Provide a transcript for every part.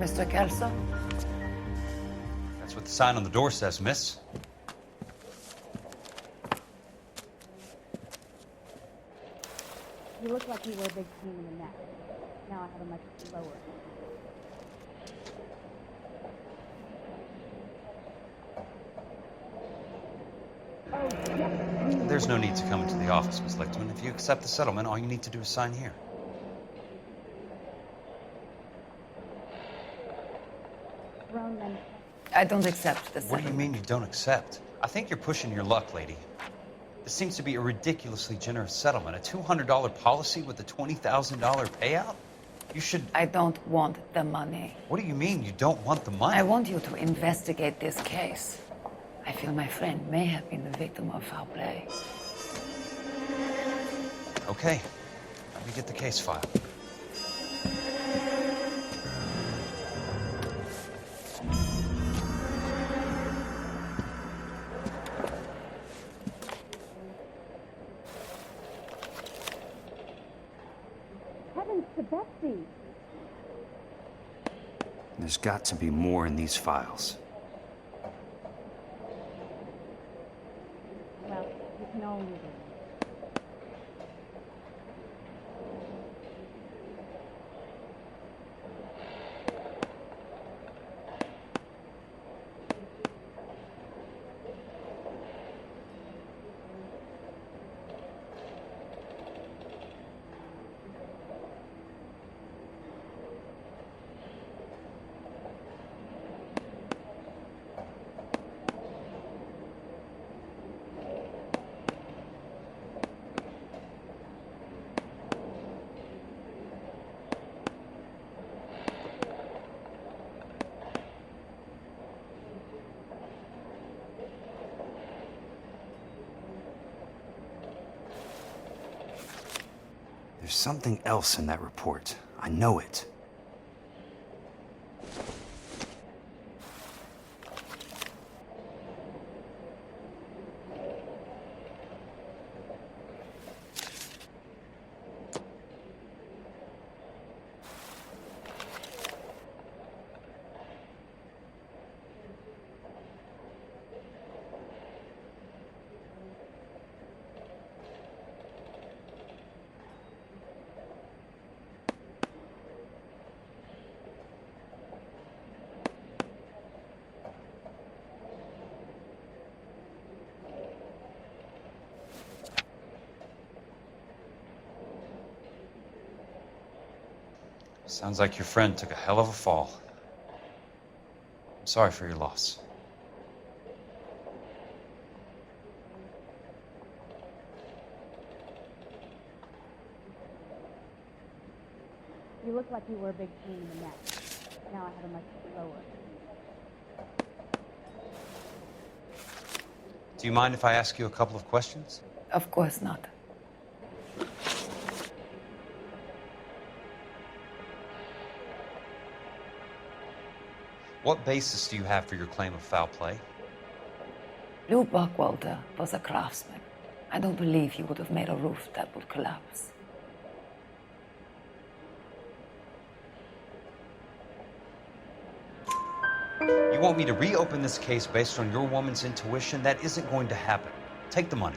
Mr. Kelso? That's what the sign on the door says, miss. You look like you were a big pain in the neck. Now I have a much lower. There's no need to come into the office, Miss Lichtman. If you accept the settlement, all you need to do is sign here. I don't accept the What do you mean you don't accept? I think you're pushing your luck, lady. This seems to be a ridiculously generous settlement. A $200 policy with a $20,000 payout? You should... I don't want the money. What do you mean you don't want the money? I want you to investigate this case. I feel my friend may have been the victim of foul play. Okay. Let me get the case file. Heavens to Betsy! There's got to be more in these files. Well, you can only do. There's something else in that report. I know it. Sounds like your friend took a hell of a fall. I'm sorry for your loss. You look like you were a big pain in the neck. Now I have a much lower. Do you mind if I ask you a couple of questions? Of course not. What basis do you have for your claim of foul play? Lou Buckwalter was a craftsman. I don't believe he would have made a roof that would collapse. You want me to reopen this case based on your woman's intuition? That isn't going to happen. Take the money.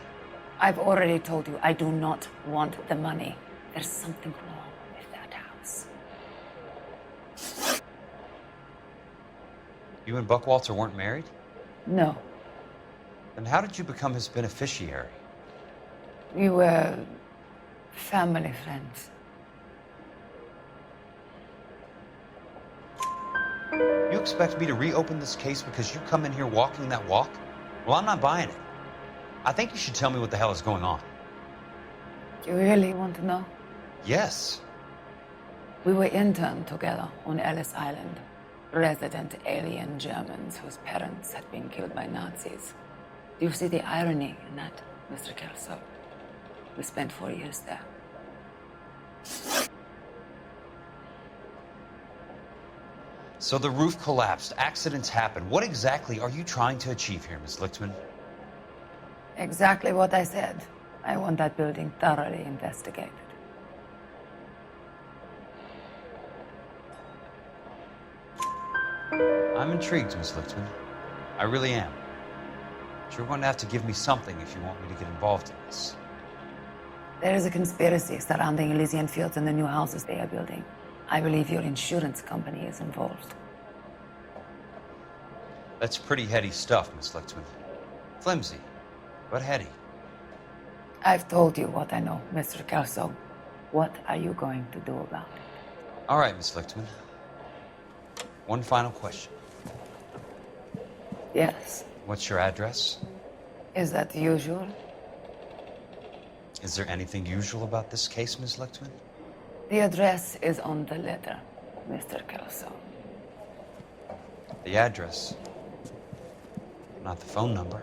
I've already told you I do not want the money. There's something wrong with that house. You and Buckwalter weren't married? No. Then how did you become his beneficiary? We were family friends. You expect me to reopen this case because you come in here walking that walk? Well, I'm not buying it. I think you should tell me what the hell is going on. You really want to know? Yes. We were interned together on Ellis Island. Resident alien Germans whose parents had been killed by Nazis. Do you see the irony in that, Mr. Kelso? We spent 4 years there. So the roof collapsed, accidents happened. What exactly are you trying to achieve here, Miss Lichtman? Exactly what I said. I want that building thoroughly investigated. I'm intrigued, Miss Lichtman. I really am. But you're going to have to give me something if you want me to get involved in this. There is a conspiracy surrounding Elysian Fields and the new houses they are building. I believe your insurance company is involved. That's pretty heady stuff, Miss Lichtman. Flimsy, but heady. I've told you what I know, Mr. Kelso. What are you going to do about it? All right, Miss Lichtman. One final question. Yes. What's your address? Is that usual? Is there anything usual about this case, Miss Lichtman? The address is on the letter, Mr. Kelso. The address, not the phone number.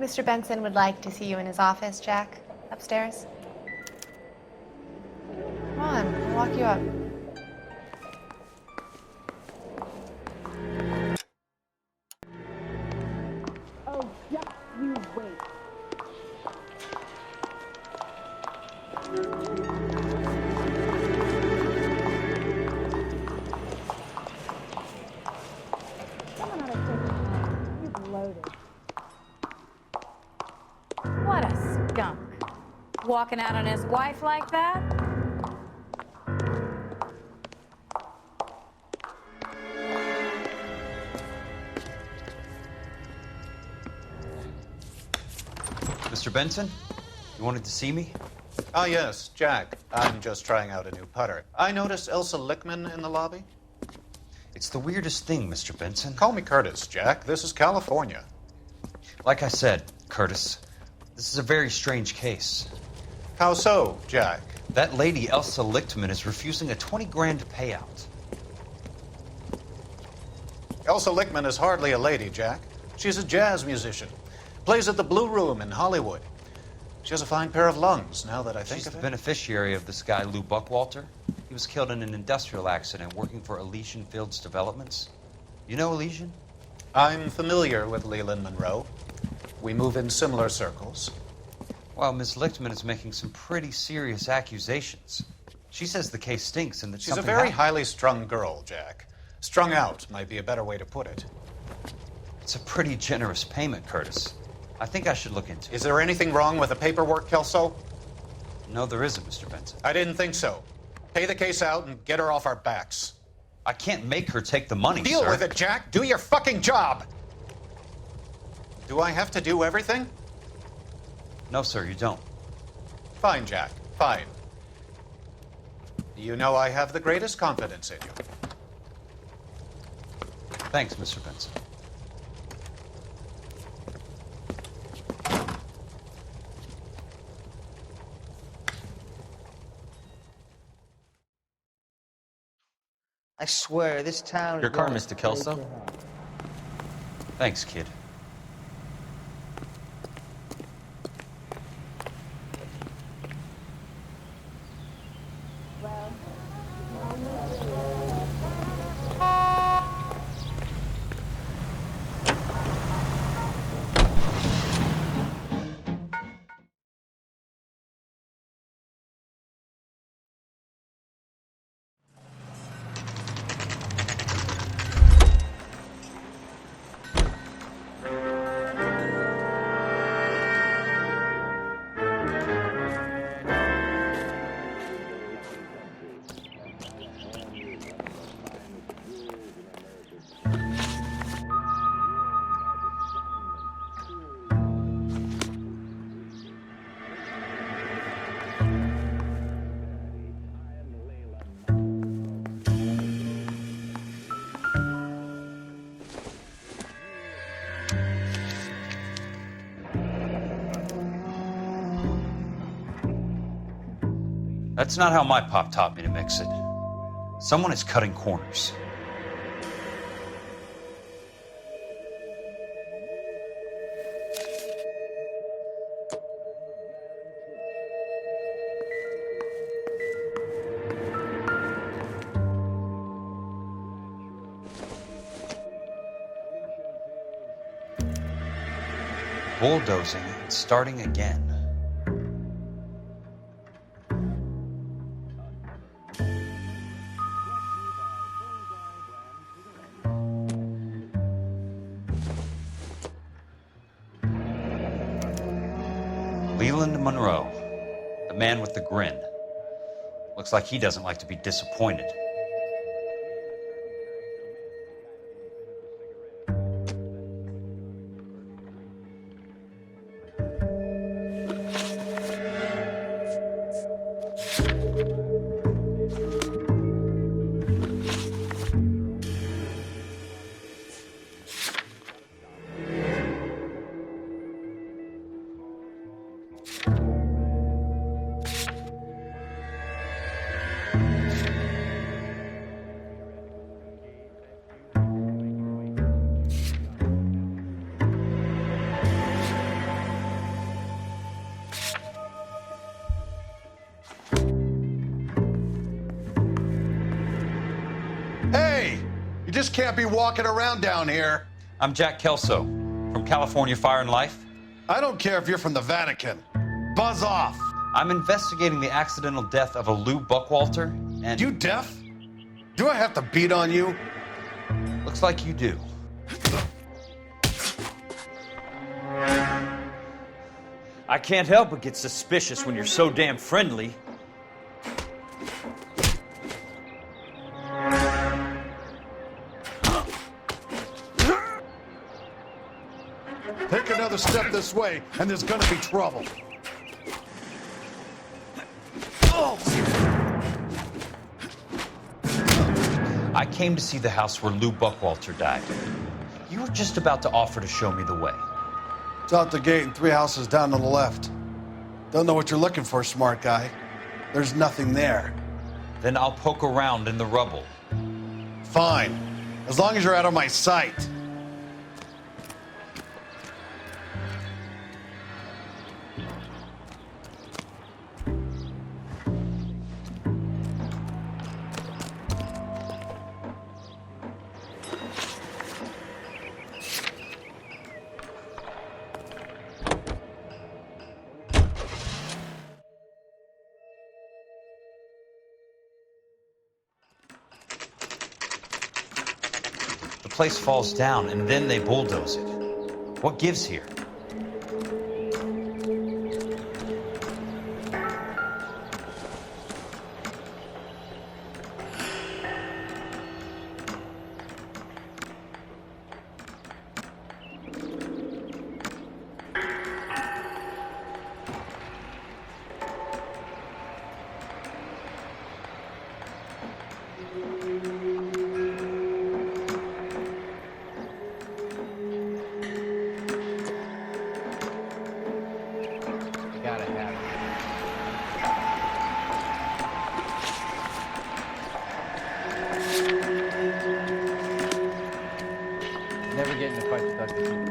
Mr. Benson would like to see you in his office, Jack. Upstairs. Come on, I'll walk you up. Oh, just you wait. Someone ought to take his time. He's loaded. What a skunk. Walking out on his wife like that? Mr. Benson, you wanted to see me? Ah, yes, Jack. I'm just trying out a new putter. I noticed Elsa Lichtman in the lobby. It's the weirdest thing, Mr. Benson. Call me Curtis, Jack. This is California. Like I said, Curtis, this is a very strange case. How so, Jack? That lady, Elsa Lichtman, is refusing a 20 grand payout. Elsa Lichtman is hardly a lady, Jack. She's a jazz musician. Plays at the Blue Room in Hollywood. She has a fine pair of lungs, now that I think She's of the it. beneficiary of this guy, Lou Buckwalter. He was killed in an industrial accident working for Elysian Fields Developments. You know Elysian? I'm familiar with Leland Monroe. We move in similar circles. Well, Miss Lichtman is making some pretty serious accusations. She says the case stinks and that She's a something very happened. highly strung girl, Jack. Strung out might be a better way to put it. It's a pretty generous payment, Curtis. I think I should look into it. Is there anything wrong with the paperwork, Kelso? No, there isn't, Mr. Benson. I didn't think so. Pay the case out and get her off our backs. I can't make her take the money, Deal sir. with it, Jack. Do your fucking job. Do I have to do everything? No, sir, you don't. Fine, Jack. Fine. You know I have the greatest confidence in you. Thanks, Mr. Benson. I swear, this town... Your car, Mr. Kelso. Thanks, kid. That's not how my pop taught me to mix it. Someone is cutting corners. bulldozing and starting again. Leland Monroe, the man with the grin. Looks like he doesn't like to be disappointed. Hey! You just can't be walking around down here. I'm Jack Kelso from California Fire and Life. I don't care if you're from the Vatican. Buzz off. I'm investigating the accidental death of a Lou Buckwalter, and... You deaf? Do I have to beat on you? Looks like you do. I can't help but get suspicious when you're so damn friendly. Take another step this way, and there's gonna be trouble. I came to see the house where Lou Buckwalter died. You were just about to offer to show me the way. It's out the gate and 3 houses down on the left. Don't know what you're looking for, smart guy. There's nothing there. Then I'll poke around in the rubble. Fine, as long as you're out of my sight. The place falls down, and then they bulldoze it. What gives here? Never get in a fight with Dr.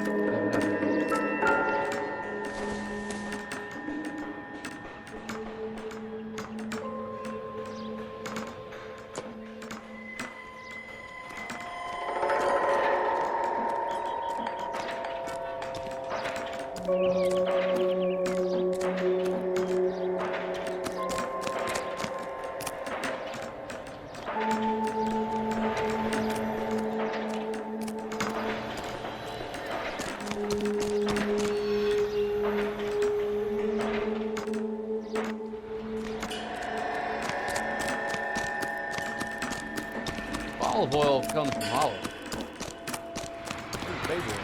Olive oil comes from olive. Baby oil.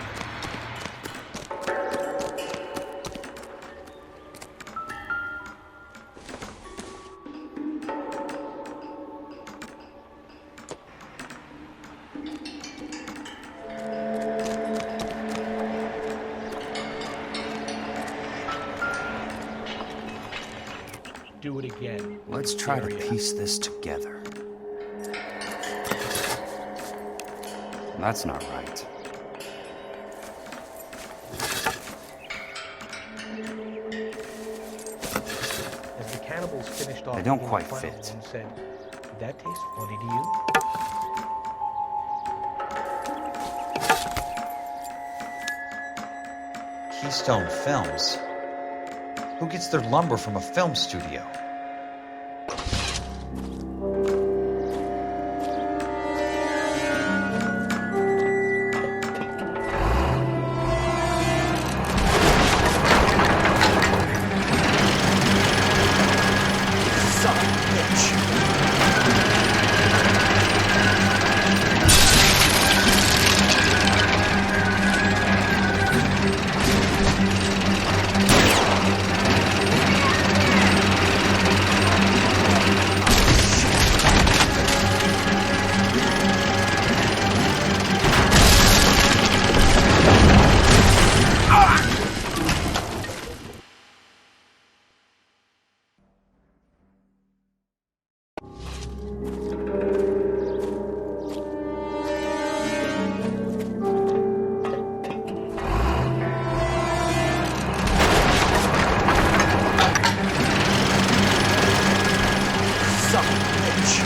Do it again. Let's try to piece this together. That's not right. As the cannibals finished off, They don't the quite final fit. one said, "Did that taste funny to you?" He Keystone Films. Who gets their lumber from a film studio? Son of a bitch. Son of a bitch.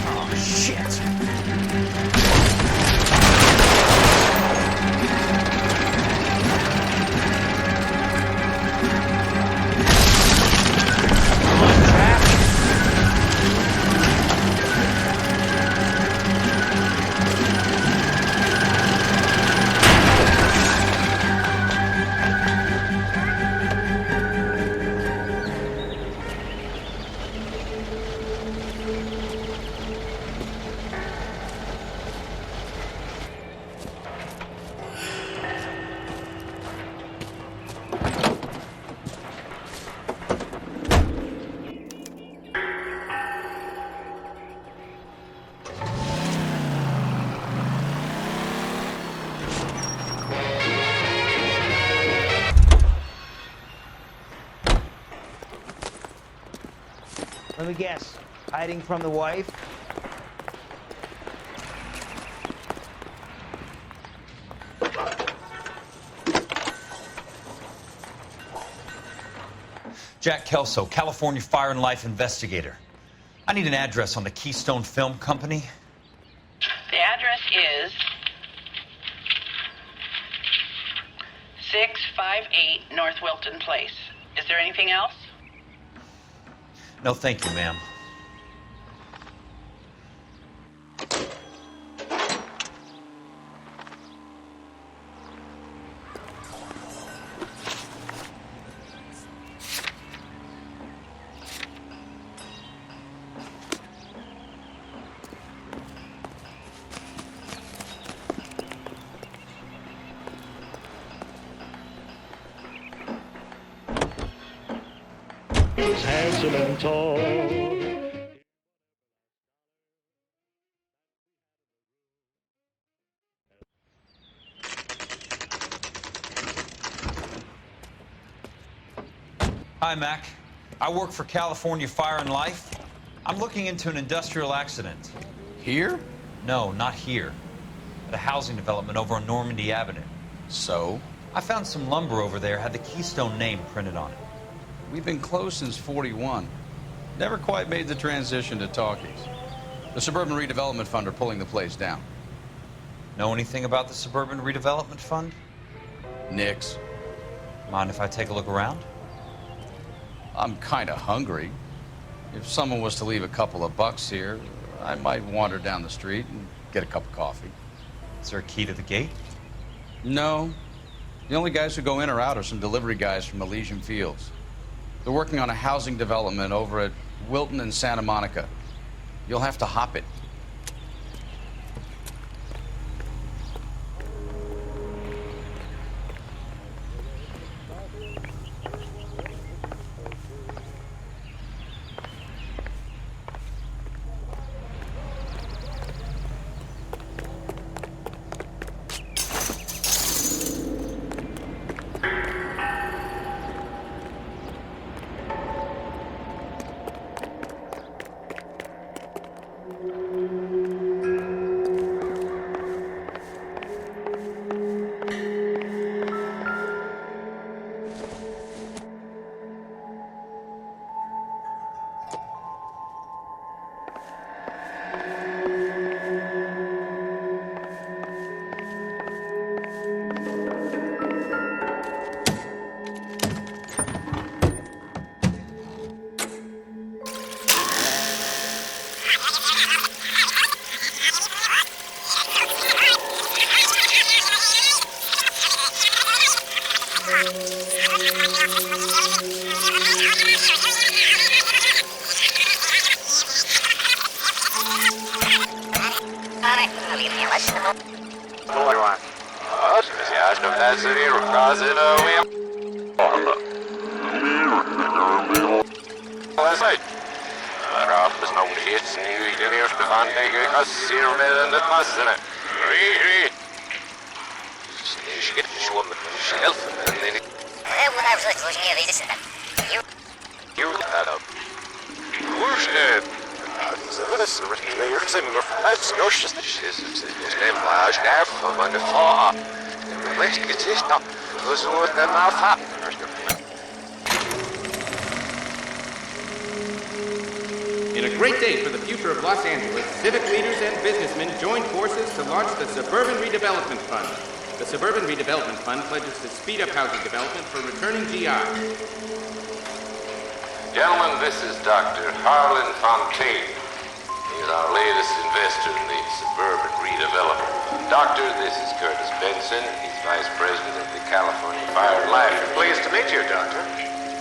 Oh, shit. Let me guess. Hiding from the wife? Jack Kelso, California Fire and Life investigator. I need an address on the Keystone Film Company. The address is 658 North Wilton Place. Is there anything else? No, thank you, ma'am. He's handsome and tall. Hi, Mac. I work for California Fire and Life. I'm looking into an industrial accident. Here? No, not here. At a housing development over on Normandy Avenue. So? I found some lumber over there, had the Keystone name printed on it. We've been closed since '41. Never quite made the transition to talkies. The Suburban Redevelopment Fund are pulling the place down. Know anything about the Suburban Redevelopment Fund? Nix. Mind if I take a look around? I'm kind of hungry. If someone was to leave a couple of bucks here, I might wander down the street and get a cup of coffee. Is there a key to the gate? No. The only guys who go in or out are some delivery guys from Elysian Fields. They're working on a housing development over at Wilton and Santa Monica. You'll have to hop it. In a great day for the future of Los Angeles, civic leaders and businessmen joined forces to launch the Suburban Redevelopment Fund. The Suburban Redevelopment Fund pledges to speed up housing development for returning GIs. Gentlemen, this is Dr. Harlan Fontaine. He's our latest investor in the Suburban Redevelopment Fund. Doctor, this is Curtis Benson. He's Vice President of the California Fire and Life. Pleased to meet you, Doctor.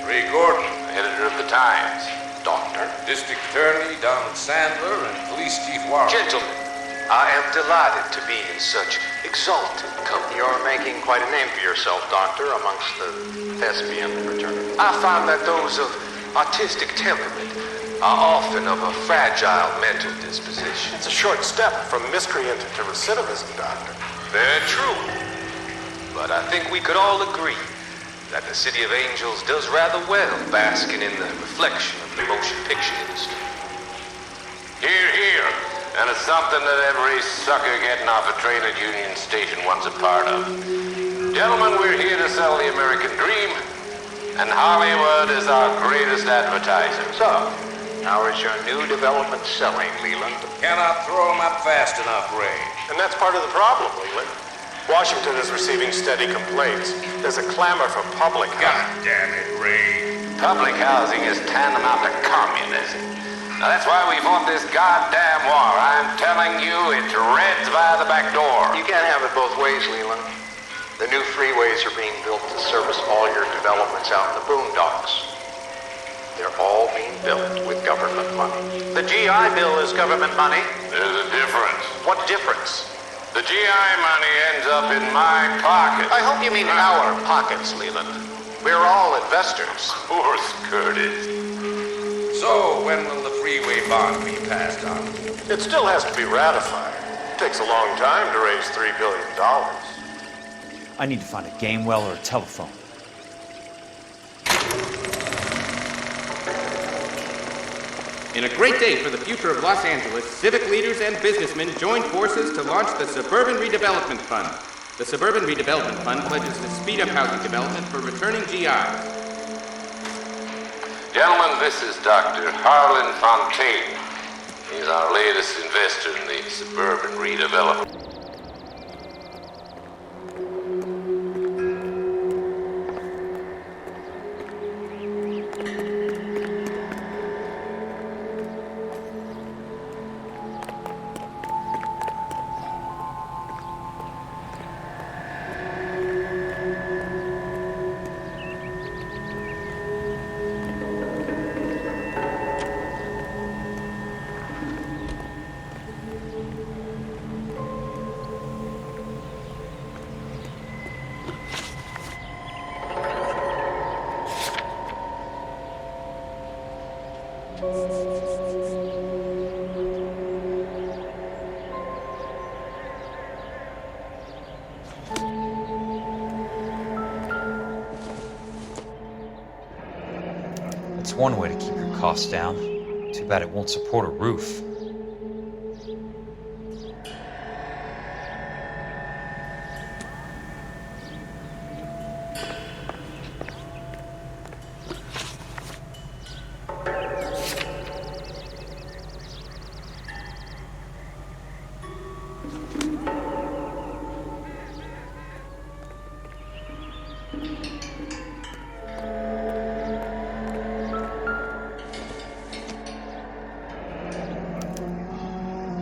Ray Gordon, editor of the Times. Doctor. District Attorney Donald Sandler and Police Chief Warren. Gentlemen, I am delighted to be in such exalted company. You're making quite a name for yourself, Doctor, amongst the thespian fraternity. I find that those of artistic temperament are often of a fragile mental disposition. It's a short step from miscreant to recidivism, Doctor. Very true. But I think we could all agree that the City of Angels does rather well basking in the reflection of the motion picture industry. Hear, hear. And it's something that every sucker getting off a train at Union Station wants a part of. Gentlemen, we're here to sell the American dream, and Hollywood is our greatest advertiser. So, how is your new development selling, Leland? Cannot throw them up fast enough, Ray. And that's part of the problem, Leland. Washington is receiving steady complaints. There's a clamor for public housing. God damn it, Ray. Public housing is tantamount to communism. Now that's why we fought this goddamn war. I'm telling you, it's Reds via the back door. You can't have it both ways, Leland. The new freeways are being built to service all your developments out in the boondocks. They're all being built with government money. The GI Bill is government money. There's a difference. What difference? The GI money ends up in my pocket. I hope you mean our pockets, Leland. We're all investors. Of course, Curtis. So, when will the freeway bond be passed on? It still has to be ratified. It takes a long time to raise $3 billion. I need to find a game well or a telephone. In a great day for the future of Los Angeles, civic leaders and businessmen joined forces to launch the Suburban Redevelopment Fund. The Suburban Redevelopment Fund pledges to speed up housing development for returning GIs. Gentlemen, this is Dr. Harlan Fontaine. He's our latest investor in the Suburban Redevelopment. It's one way to keep your costs down. Too bad it won't support a roof.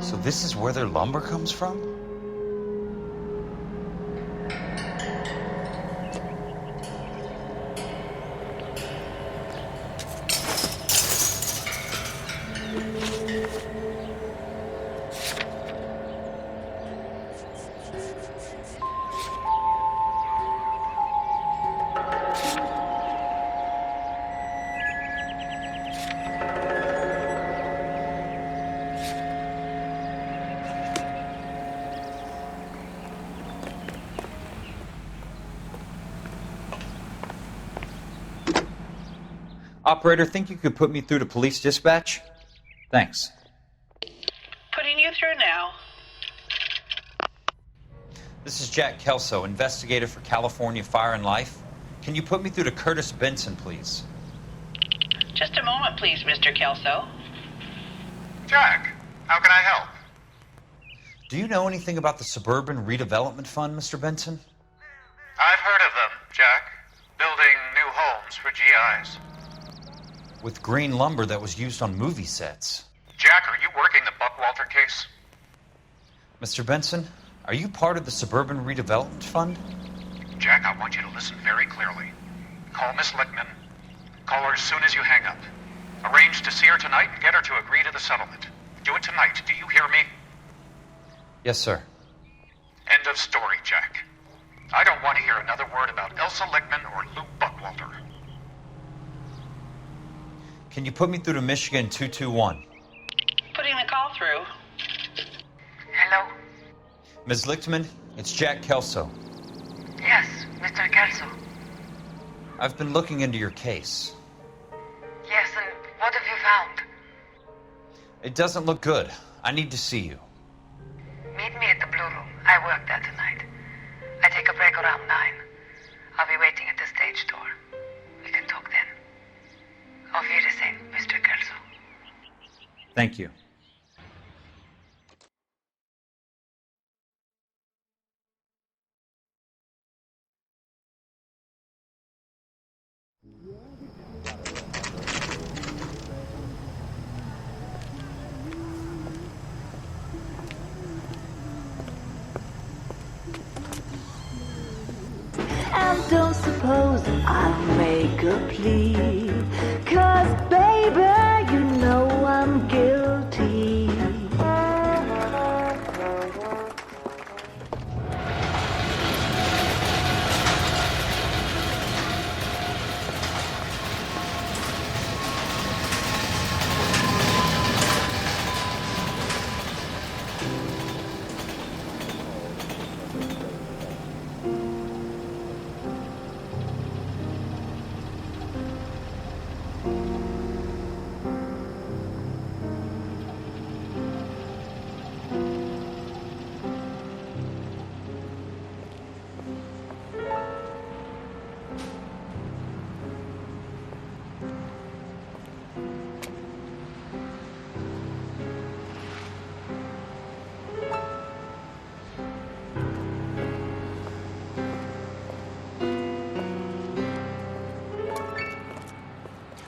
So this is where their lumber comes from? Operator, think you could put me through to police dispatch? Thanks. Putting you through now. This is Jack Kelso, investigator for California Fire and Life. Can you put me through to Curtis Benson, please? Just a moment, please, Mr. Kelso. Jack, how can I help? Do you know anything about the Suburban Redevelopment Fund, Mr. Benson? I've heard of them, Jack. Building new homes for GIs. With green lumber that was used on movie sets. Jack, are you working the Buckwalter case? Mr. Benson, are you part of the Suburban Redevelopment Fund? Jack, I want you to listen very clearly. Call Miss Lickman. Call her as soon as you hang up. Arrange to see her tonight and get her to agree to the settlement. Do it tonight. Do you hear me? Yes, sir. End of story, Jack. I don't want to hear another word about Elsa Lickman or Luke Buckwalter. Can you put me through to Michigan 221? Putting the call through. Hello? Ms. Lichtman, it's Jack Kelso. Yes, Mr. Kelso. I've been looking into your case. Yes, and what have you found? It doesn't look good. I need to see you. Meet me at the Blue Room. I work there tonight. I take a break around 9. I'll be waiting at the stage door. We can talk then. Auf Wiedersehen, Mr. Kelso. Thank you. And don't suppose I'll make a plea, 'cause baby, you know I'm guilty.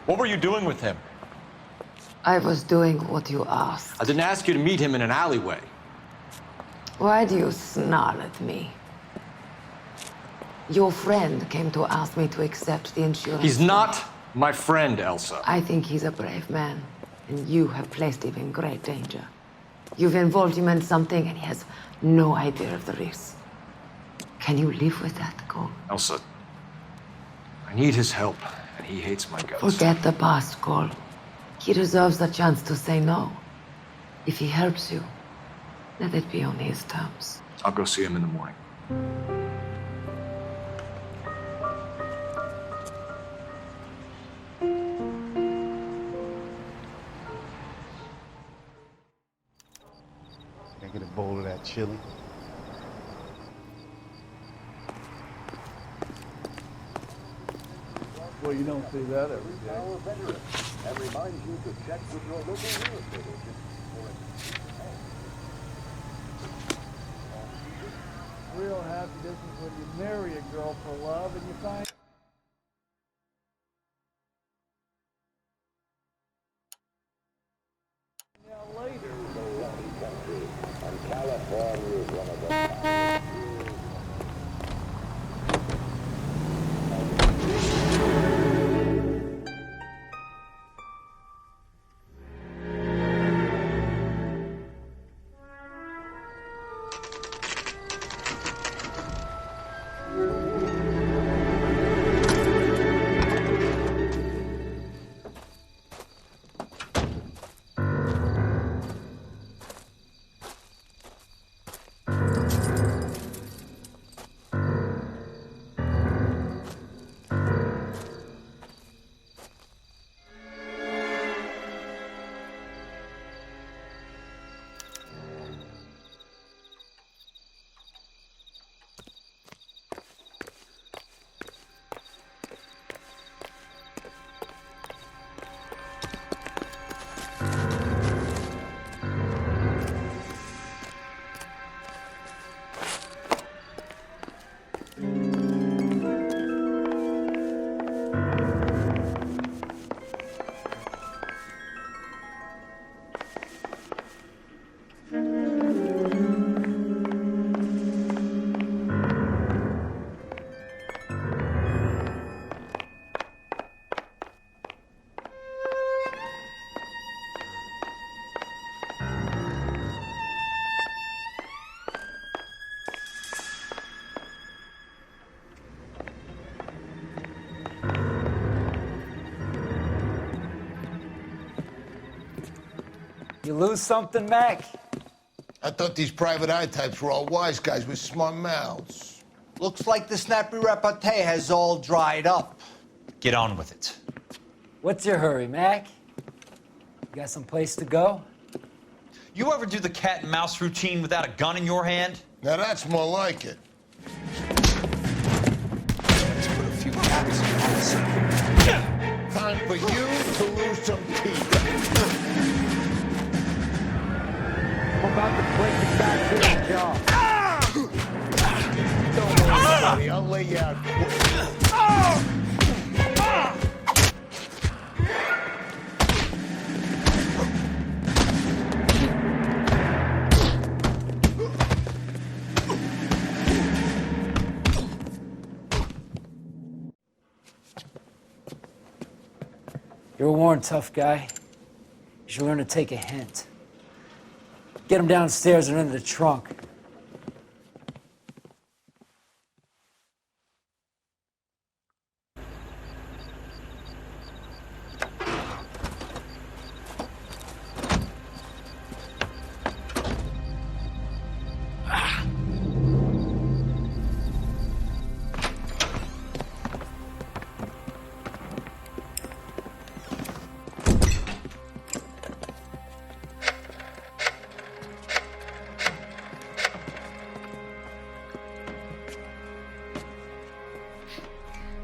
What were you doing with him? I was doing what you asked. I didn't ask you to meet him in an alleyway. Why do you snarl at me? Your friend came to ask me to accept the insurance. He's not my friend, Elsa. I think he's a brave man, and you have placed him in great danger. You've involved him in something, and he has no idea of the risk. Can you live with that, Cole? Elsa, I need his help, and he hates my guts. Forget the past, Cole. He deserves a chance to say no. If he helps you, let it be on his terms. I'll go see him in the morning. Can I get a bowl of that chili? Well, you don't see that every day. And reminds you to check with your local real estate agent for Real happiness is when you marry a girl for love and you find... later. And California is one of the You lose something, Mac? I thought these private eye types were all wise guys with smart mouths. Looks like the snappy repartee has all dried up. Get on with it. What's your hurry, Mac? You got some place to go? You ever do the cat and mouse routine without a gun in your hand? Now that's more like it. Let's put a few caps in Arson. Time for you to lose some teeth. I'm about to break the back to the jaw. Don't worry, buddy. I'll lay you out quick. You're a worn, tough guy. You should learn to take a hint. Get him downstairs and into the trunk.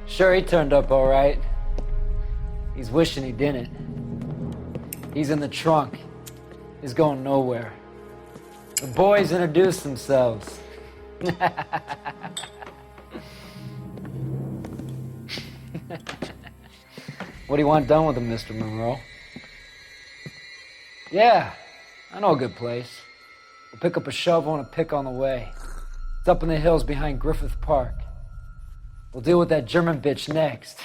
Sure, he turned up all right. He's wishing he didn't. He's in the trunk. He's going nowhere. The boys introduced themselves. What do you want done with him, Mr. Monroe? Yeah, I know a good place. We'll pick up a shovel and a pick on the way. It's up in the hills behind Griffith Park. We'll deal with that German bitch next.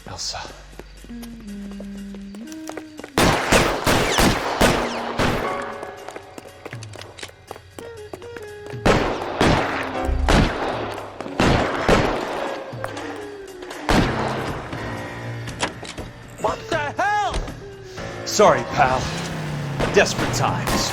Elsa. What the hell? Sorry, pal. Desperate times.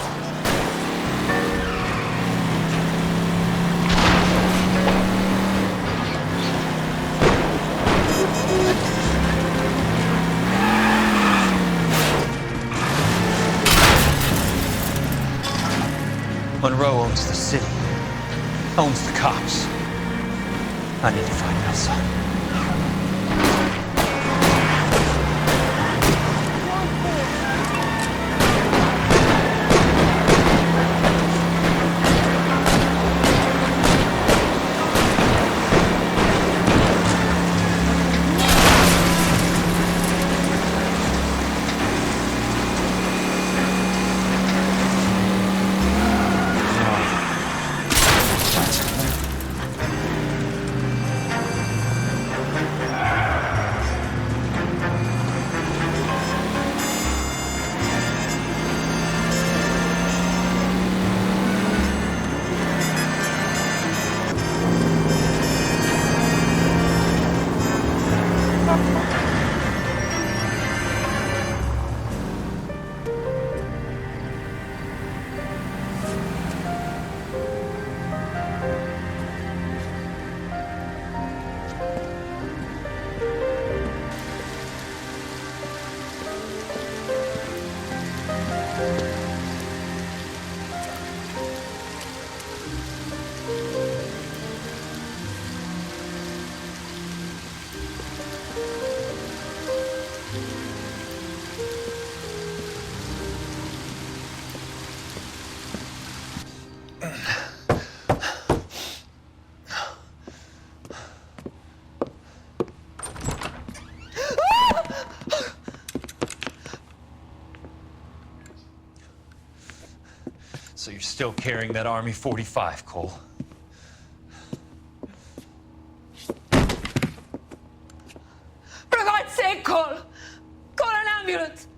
Monroe owns the city, owns the cops. I need to find Elsa. you're still carrying that Army 45, Cole. For God's sake, Cole! Call an ambulance!